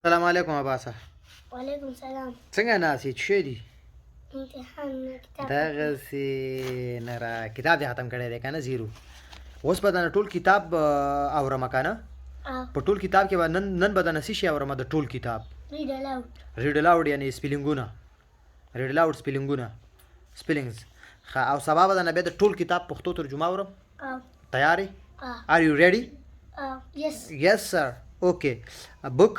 السلام علیکم اباسه. وعلیکم السلام. څنګه ناسې څه شی دي؟ امتحان کتاب. دغسې نه را کتاب دې ختم کړی دی که نه زیرو. اوس به درنه ټول کتاب اورمه که نه؟ په ټول کتاب کې به نن به درنه څه شي اورمه د ټول کتاب؟ ریډ الاود. ریډ الاود یعنې سپیلینګونه. ریډ الاود سپیلینګونه سپیلینګز. ښه او سبا به درنه بیا د ټول کتاب پښتو ترجمه اورم. تیار یې؟ Are you ready? Yes. Yes sir. Okay. A book.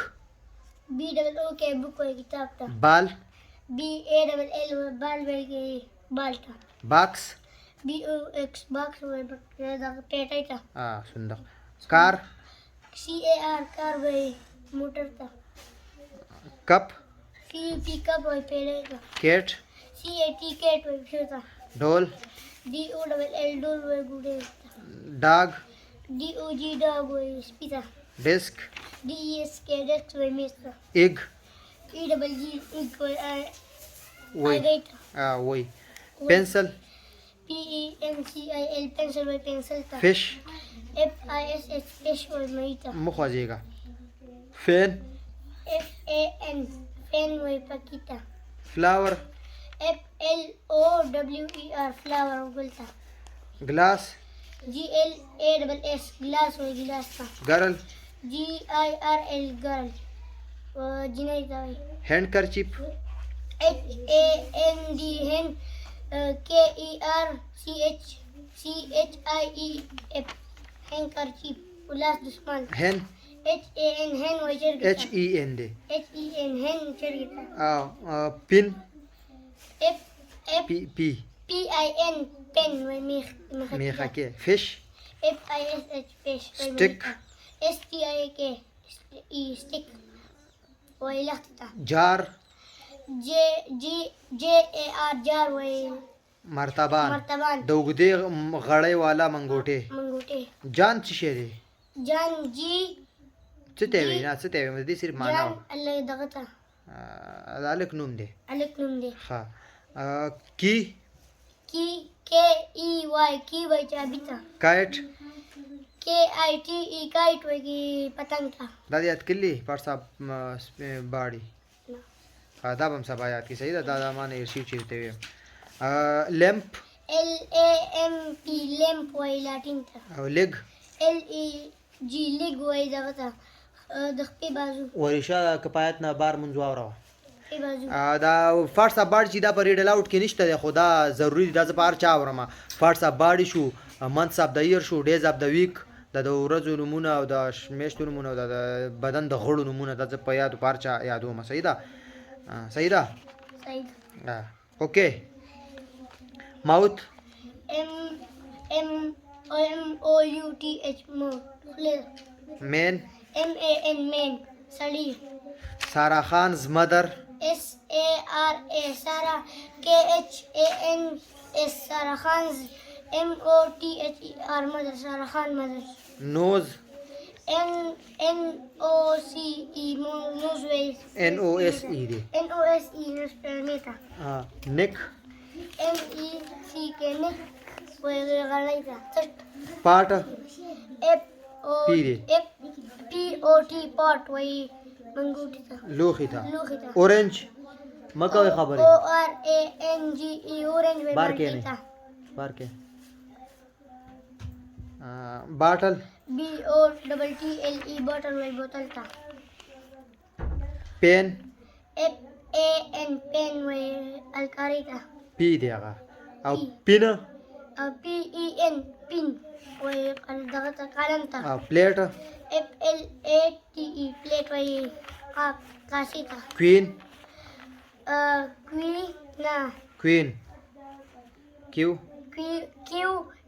BOOK book وای کتاب ته. Ball. BALL بال وای بال ته. Box. BOX box وای دا پیټای ته. صندوق. Car. CAR کار وای موټر ته. Cup. CUP کپ وای پیړای ته. Cat. CAT کیټ وای پښه ته. Doll. DOLL ډول وای ګوډه ته. Dog. DOG ډاګ وای سپی ته. Desk. DESK ډیسک وای میز ته. Egg. EGG وای وای وای. Pencil. PENCIL pencil وای pencil ته. Fish. FISH fish وای مې ته. مخوځېږه. Fan. FAN fan وای پکې ته. Flower. FLOWER flower ګل ته. Glass. GLASS glass وای ګلاس ته. Girl. GIRL girl جنۍ ته وای. Handkerchief. HAND hand KERCHIEF handkerchief لاس دشمن. Hen. HAN hen وای چرګ ته. HEN دی. HEN hen چرګ ته. Pin. P PIN pen وای میخه کې. Fish. FISH fish. Stick. STIK stick وای لخت ته. Jar. JAR جار وای مرتبان. د اوږدې غړۍ والا منګوټې. جان څه شی دی؟ جان جی څه ته وایي؟ نه څه ته وایي؟ د دې صرف معنا جان الله دغه ته دا هلک نوم دی. هلک نوم دی. ښه. کی. KEY کی وای چابي ته. کایټ. KITE کایټ وای پتنګ ته. دا دې یاد کړلي پارټس آف باډي؟ دا به هم سبا یاد کړي. صحیح ده. دا ما نه هېر شي چې ورته ویم. لیمپ. LAMP لیمپ وای لاټین ته. او لیګ. LEG لیګ وای دغه ته د خپې بازو. ورشه کفایت نه بار منځ واوره. بازو. دا فارټس آف باډي چې دا په ریډ الاوډ کې نشته دی خو دا ضروري دی. دا زه په هر چا اورم. فارټس آف باډي شو، منث آف د ایئر شو، ډیز آف د ویک، د ورځو نومونه او د میاشتو نومونه او د بدن د غړو نومونه دا زه په یادو په هر چا یادوم. صحیح ده؟ صحیح ده؟ صحیح ده. اوکې. ماوت. MOUTH مو. مین. MAN مین سړی. سارا خانز مدر. SARA سارا. KHANS سارا خانز. MOTHER مدر سارا خان مدر. نوز. NOCE نوز وای. NOSE دی. NOSE نسپرمیتا. نیک. NECK نیک وای غړای ته. پاټ. POT پاٹ وای منګوټی ته. لوخي ته. اورنج. مکوې خبرې. ORANGE اورنج وای بار کې نه. بار کې. باټل. BOTTLE بوتل وای بوتل ته. پین. PAN پین وای الکاری ته. پی دی هغه. او پین. PEN پین وای دغه ته قلم ته. پلیټ. PLATE پلیټ وای کاسي ته. کوین. نه. کوین. کیو.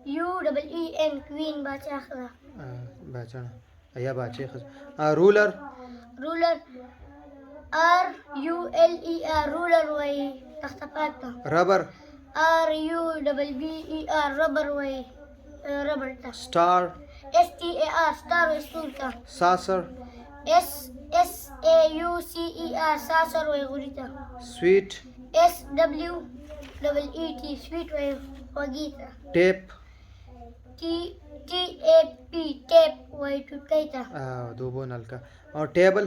QUEN کوین باچا خدا. باچا یا باچا خدا. رولر. RULER رولر وای تخته پاک ته. ربر. RUBBER ربر وای ربر ته. سٹار. STAR سٹار وای ستون ته. ساسر. SAUCER ساسر وای غوری ته. سویټ. SWEET سویټ وای وږی ته. ټیپ. TAP ټیپ وای ټوټکای ته. دوبو نلکا. او ټیبل.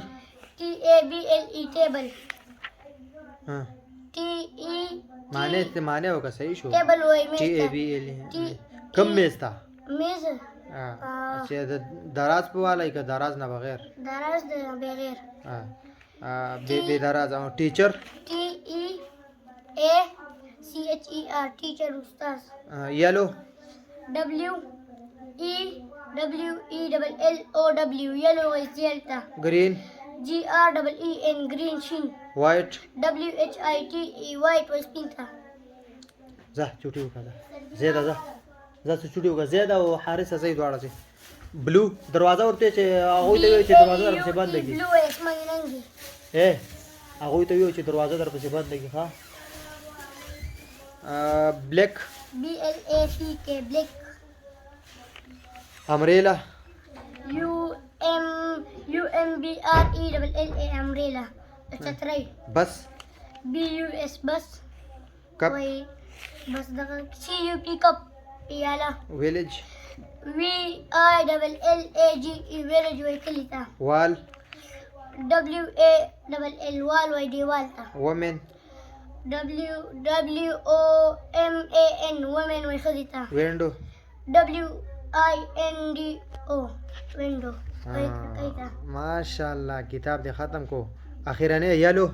T-A-B-L-E table. ها T-E معنی وکړه صحیح شو table وای میز ټي ته. ای بي ال کم میز ته میز چې د دراز په والا که دراز نه بغیر دراز د بغیر. بے دراز او ټیچر T-E-A-C-H-E-R teacher استاد. یلو W-E-W-E-L-L-O-W yellow وای زیل ته. گرین G-R-E-E-N green شین. وایټ W-H-I-T-E white وای سپین ته. ځه چوټي وکړه زیاده ځه څه چوټي وکړه زیاده او حارث صحیح دواړه سي بلو دروازه ورته چې هغه ته وی چې دروازه در پسې بند کی blue اسمان رنگي. هغه ته وی چې دروازه در پسې بند کی ها بلیک B-L-A-C-K black. امریلا U-M-B-R-E-L-L-A umbrella چترۍ. بس B-U-S bus کپ وای بس دغه C-U-P cup پیاله. ویلیج V-I-L-L-A-G-E village وای کلی ته. وال W-A-L-L wall وای دیوال ته. وومن W-O-M-A-N women وای ښځې ته. وینډو W-I-N-D-O window وای کړکۍ ته. ماشاءالله کتاب دې ختم کو اخیرنه یلو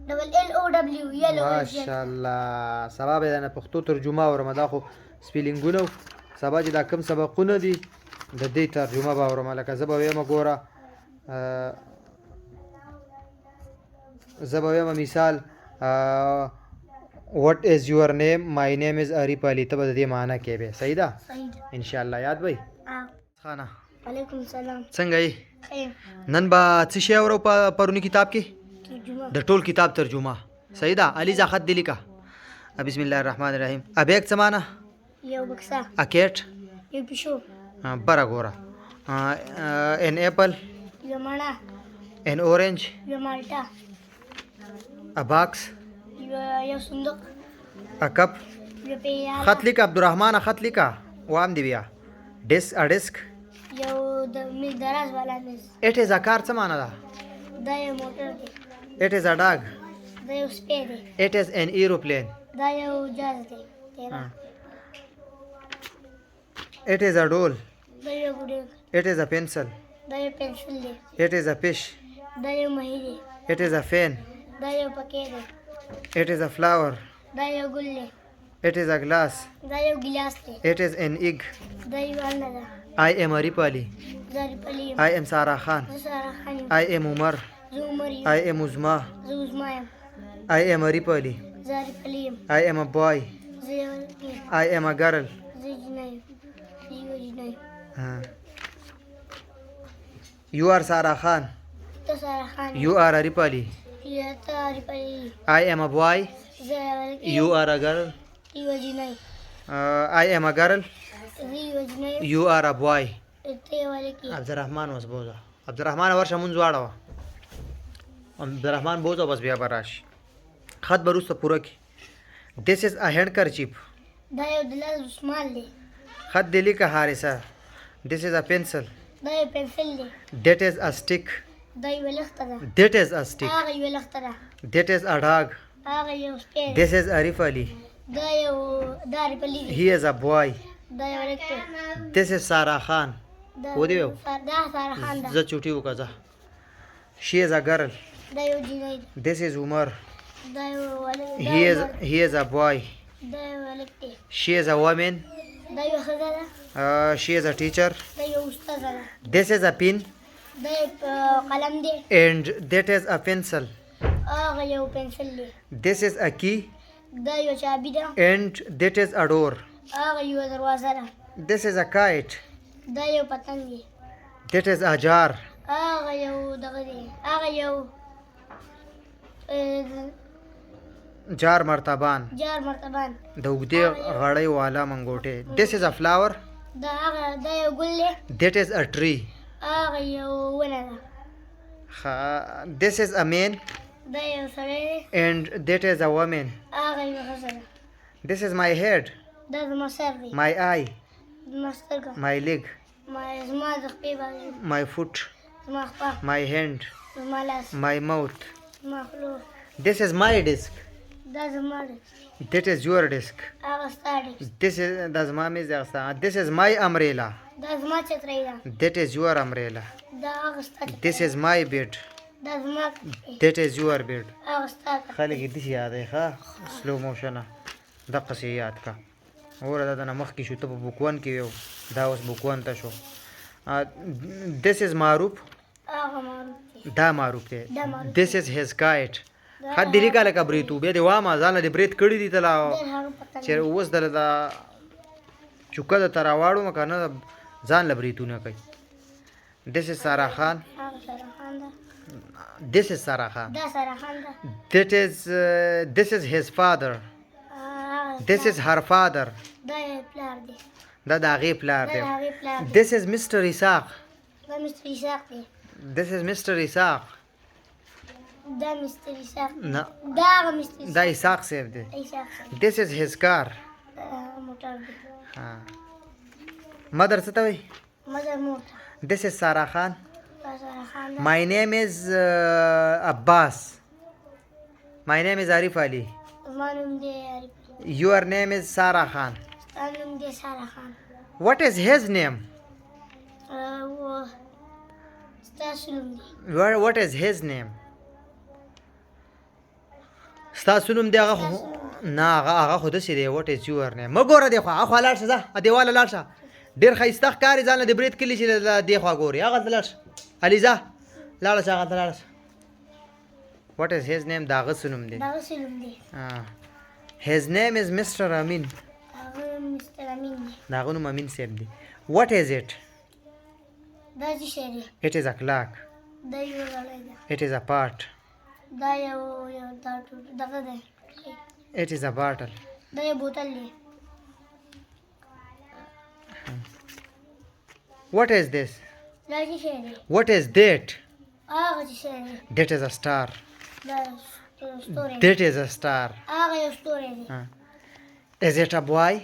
W-E-L-L-O-W yellow ماشاءالله سبا به نه پښتو ترجمه اورم دا خو سپیلینګونو سبا چې دا کم سبقونه دي د دې ترجمه به اورم لکه زه به وایم ګوره زه به وایم مثال what is your name my name is Arif Ali ته به د دې معنی کې به صحیح ده صحیح ده. ان شاء الله یاد وي خانه وعلیکم السلام. څنګه یې خیر نن به څه شی اورو په پرونی کتاب کې ترجمه. د ټول کتاب ترجمه صحیح ده علي خط دی لیکه بسم الله الرحمن الرحیم ابیک څه معنی یو بکسه. اکیټ یو پیشو. برا ګوره ان ایپل یو مڼه. ان اورنج یو مالټه. ا باکس یو صندوق. ا کپ یو پیاله. خط لیکه عبدالرحمن خط لیکه وام دی بیا ډیسک ا ډیسک یو د میز دراز والا میز. اټ از ا کار څه معنی ده دا یو موټر دی. اټ از ا ډاگ دا یو سپی دی. اټ از ان ایروپلین دا یو جاز دی. تیرا. اټ از ا ډول دا یو ګډ. اټ از ا پنسل دا یو پنسل دی. اټ از ا فش دا یو ماهی دی. اټ از ا فین دا یو پکې دی. اټ از ا فلاور دا یو ګل دی. اټ از ا گلاس دا یو ګلاس دی. اټ از ان ایگ دا یو انه ده. I am Arif Ali. زه ریپلی یم. I am Sara Khan. زه سارا خان یم. I am Umar. زه عمر یم. I am Uzma. زه عظما یم. I am Arif Ali. زه ریپلی یم. I am a boy. زه یو یم. I am a girl. زه جنۍ یم. زه یو جنۍ یم. You are Sara Khan. ته سارا خان یم. You are Arif Ali. یا ته ریپلی یې. I am a boy. زه یو You are a girl. یو جنۍ. I am a girl. زه یو جنۍ یم. You are a boy. ته یو لکې. عبدالرحمن وس بوزا. عبدالرحمن ورشه مونږ واړه. عبدالرحمن بوزا بس بیا براش. خط بروسته پوره کی. This is a handkerchief. دا یو د لاس دستمال دی. خط دی لیکه حارثه. This is a pencil. دا یو پنسل دی. That is a stick. دا یو لخته ده. That is a stick. هغه یو لخته ده. That is a dog. هغه یو سپی دی. This is Arif Ali. دا یو دا ریپلی دی. He is a boy. دا یو لکې. This is Sara Khan. ودی ویو. دا سارا خان ده. زه چوټي وکړه. She is a girl. دا یو جنۍ ده. This is Umar. دا یو ولد. He is a boy. دا یو لکې. She is a woman. دا یو ښځه ده. She is a teacher. دا یو استاده ده. This is a pin. دا یو قلم دی. And that is a pencil. هغه یو پنسل دی. This is a key. دا یو چابي ده. And that is a door. هغه یو دروازه ده. This is a kite. دا یو پتنګ دی. That is a jar. هغه یو دغه دی. هغه یو جار مرتبان. جار مرتبان. د اوږدې غړۍ والا منګوټې. This is a flower. دا هغه دا یو ګل دی. That is a tree. هغه یو ونه ده. This is a man. دا یو سړی دی. And that is a woman. هغه یو ښځه ده. This is my head. دا زما سر دی. My eye. زما سترګه. My leg. زما د خپې بازو my foot, زما خپه my hand, زما لاس my mouth. زما خوله This is my disk. دا زما دی That is your disk. هغه ستا دی This is that's my This is my umbrella. دا زما چترۍ ده That is your umbrella. دا هغه ستا چترۍ This is my bed. دا زما کړکۍ That is your bed. هغه ستا کړکۍ خلک دې شي یادې ښه سلو موشن دقه شي یاد کا اوره دا نه مخ کې شو ته په بوک 1 کې یو دا اوس بوک 1 ته شو This is معروف هغه معروف دی دا معروف دی دا معروف This is his kite حد دې کاله کا بریتو به دی وا ما ځان دې بریت کړی دی تلا ډېر هغه پته چې اوس دل دا چوکا د تراواړو مکنه ځان لبریتو نه کوي This is سارا خان هغه سره خان ده This is سارا خان دا سره خان ده This is his father هغه This is her father دا یې پلار دی دا د هغې پلار دا دی د هغې پلار دی This is Mr. Isaac دا مستر اسحاق دی This is Mr. Isaac دا مستر اسحاق نه دا هغه مستر دا اسحاق صاحب دی اسحاق دی This is his car دا هغه موټر دی mother څه ته وایي مدر موټر This is Sara Khan دا سره خان ده My name is Abbas My name is Arif Ali زما نوم دی عارف Your name is Sara Khan ستا نوم دی ساره خان What is his name ستاسو نوم دی What is his name ستاسو نوم دی هغه نه هغه خو داسې دی What is your name مه ګوره دی خوا هخوا لاړ شه ځه دیواله لاړ شه ډېر ښایسته ښکاري ځان له د برید کلي چې دې خوا ګوري هغلته لاړ شه علي ځه لاړه شه هغلته لاړه شه What is his name د هغه څه نوم دی دغه څه نوم دی His name is Mr. Amin هغه مستر امین دی د هغه نوم امین صاحب دی What is it دا څه شی دی It is a clock دا یو غړی ده It is a pot دا یو دا دغه دی It is a bottle دا یو بوتل دی What is this دا څه شی دی What is that هغه څه شی دی That is a star دا ستوری دی That is a star هغه یو ستوری دی Is it a boy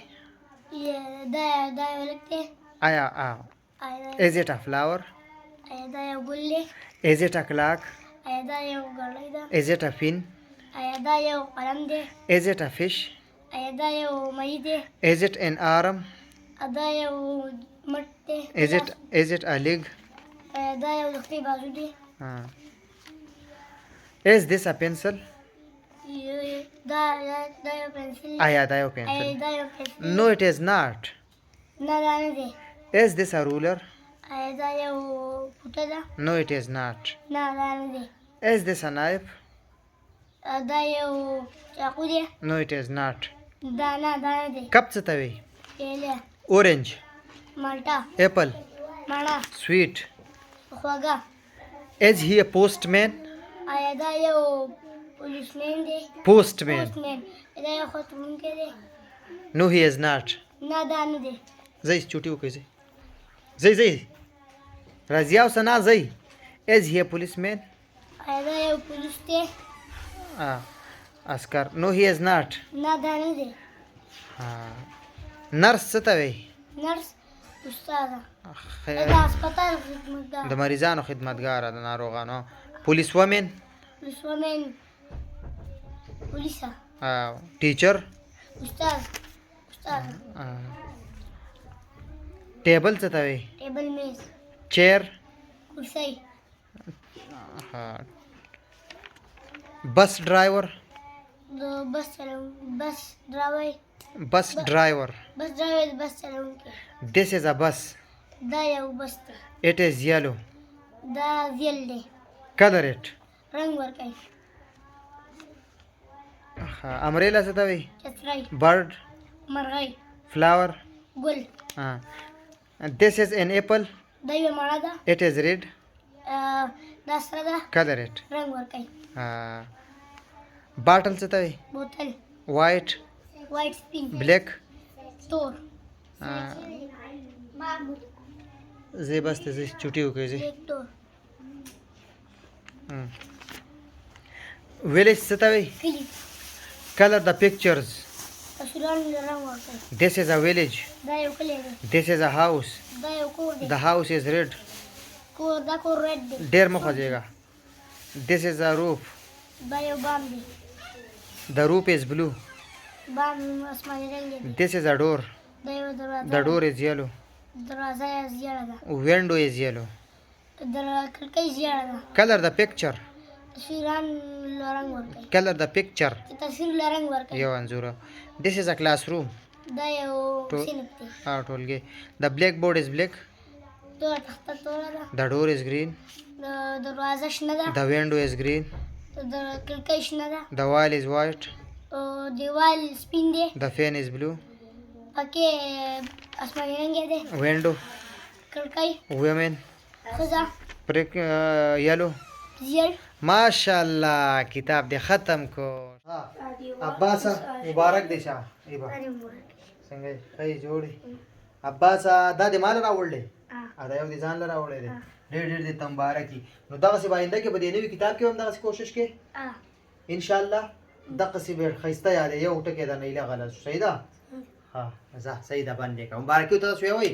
دا یو هلک دی آیا آیا Is it a flower دا یو ګل دی Is it a clock آیا دا یو غړی ده Is it a pin آیا دا یو قلم دی Is it a fish آیا دا یو مئی دی Is it an arm دا یو مټ دی Is it a leg آیا دا یو د خپې بازو دی Is this a pencil دا یو پنسل دی آیا دا یو آیا pencil دا یو پنسل No it is not نه دا نه دی Is this a ruler آیا دا یو پوټه ده No it is not نه دا نه دی Is this a knife دا یو چاقو دی No it is not دا نه دی کپ څه ته وایي پیاله Orange مالټه apple مڼه sweet خوږه Is he a postman آیا دا یو پولیسمین دی Postman پوسټمین دا یو خطرونکی دی No he is not نه دا نه دی زي چوټي وکړئ زي راځي او سنا زي Is he a policeman آیا دا یو پولیس دی عسکر No he is not نه دا نه دی نرس څه ته وایي نرس استاده خیر دا هسپتال خدمتګار د مریضانو خدمتګاره د ناروغانو پولیس ومن پولیسومین پولیسه ټیچر استاد ټیبل څه ته وایي ټیبل میز چیر کرسۍ بس ډرایور د بس ډرایور بس ډرایور بس چلونکی This is a bus دا یو بس دی It is yellow دا زیل دی Color it رنګ ورکوي امریلا څه ته وایي چترۍ bird مرغۍ flower ګل This is an apple دا یوه مڼه ده It is red دا سره ده Color it رنګ ورکوي bottle څه ته وایي بوتل white وایټ سپین black تور زی بس ته زی چوټي وکړئ زی بلیک تور village څه ته وایي کلي color the pictures اسیران رنګ ورکوي. This is a village. دا یو کلی دی. This is a house. دا یو کور دی. The house is red. دا کور ریډ دی. ډېر مه خوځېږه. This is a roof. دا یو بام دی. The roof is blue. بام آسماني رنګ دی. This is a door. دا یو دروازه. The door is yellow. دروازه یې زیړه ده. Window is yellow. کړکۍ زیړه ده. Color the picture. تصویران رنګ ورکوي. Color the picture. تصویر رنګ ورکوي. یو انځور. This is a classroom. دا یو صنف دی. ټولګي. The blackboard is black. توره تخته توره ده. The door is green. دروازه شنه ده. The window is green. کړکۍ شنه ده. The wall is white. دیوال سپین دی. The fan is blue. پکې آسماني رنګ دی. Window. کړکۍ. Women. ښځه. yellow. زیړ. ماشاءالله کتاب دې ختم کو. عباسه مبارک دې شه. څنګه یې جوړې عباسه دا دې مال راوړلې دا یو دې ځان له راوړلې دی ډېر ډېر دې ته مبارکي. نو دغسې به آینده کې به دې نوي کتاب کې هم دغسې کوشش کې انشاءالله دغسې به ښایسته یادې یو ټکی د نیله غلط شو. صحیح ده؟ ها ځه صحیح ده باندې که مبارکي ورته تاسو ویوئ.